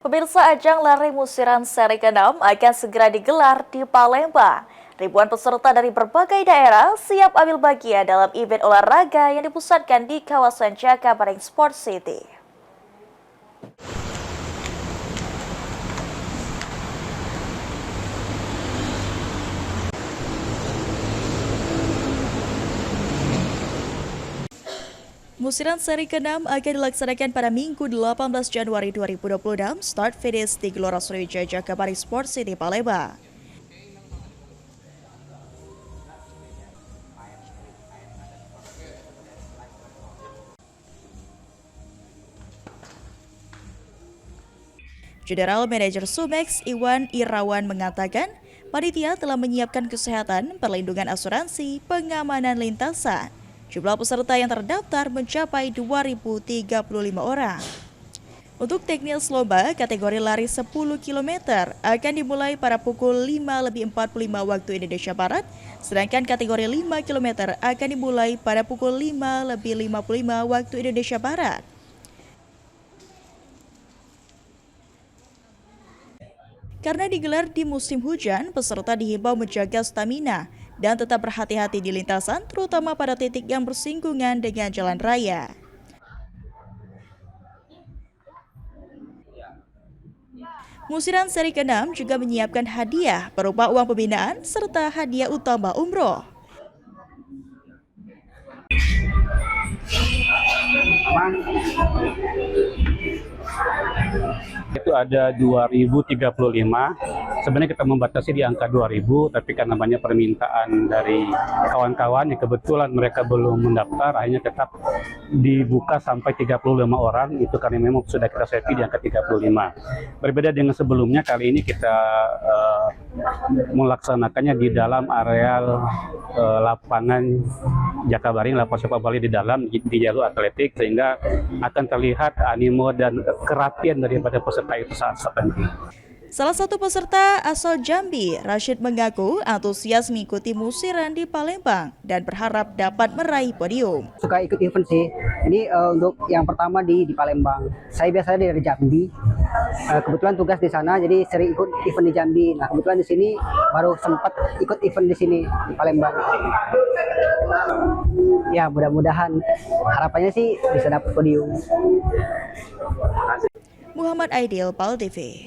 Pemirsa, ajang lari musiran seri ke-6 akan segera digelar di Palembang. Ribuan peserta dari berbagai daerah siap ambil bagian dalam event olahraga yang dipusatkan di kawasan Jakabaring Sport City. Musiran seri ke-6 akan dilaksanakan pada Minggu 18 Januari 2026, start finish di Gelora Sriwijaya Jakabaring Sport City Palembang. General Manager Sumex Iwan Irawan mengatakan, panitia telah menyiapkan kesehatan, perlindungan asuransi, pengamanan lintasan. Jumlah peserta yang terdaftar mencapai 2.035 orang. Untuk teknis lomba, kategori lari 10 km akan dimulai pada pukul 5.45 waktu Indonesia Barat, sedangkan kategori 5 km akan dimulai pada pukul 5.55 waktu Indonesia Barat. Karena digelar di musim hujan, peserta dihimbau menjaga stamina dan tetap berhati-hati di lintasan, terutama pada titik yang bersinggungan dengan jalan raya. Musiran seri ke-6 juga menyiapkan hadiah berupa uang pembinaan serta hadiah utama umroh. Itu ada 2035. Sebenarnya kita membatasi di angka 2000, tapi karena banyak permintaan dari kawan-kawan yang kebetulan mereka belum mendaftar, akhirnya tetap dibuka sampai 35 orang. Itu karena memang sudah kita safety di angka 35. Berbeda dengan sebelumnya, kali ini kita melaksanakannya di dalam areal lapangan Jakabaring, lapangan sepak bola di dalam di jalur atletik, sehingga akan terlihat animo dan kerapian daripada peserta itu saat tertentu. Salah satu peserta asal Jambi, Rashid, mengaku antusias mengikuti musiran di Palembang dan berharap dapat meraih podium. Suka ikut event sih. Ini untuk yang pertama di Palembang. Saya biasanya dari Jambi. Kebetulan tugas di sana, jadi sering ikut event di Jambi. Nah, kebetulan di sini baru sempat ikut event di sini di Palembang. Ya, mudah-mudahan harapannya sih bisa dapat podium. Muhammad Aidil, PAL TV.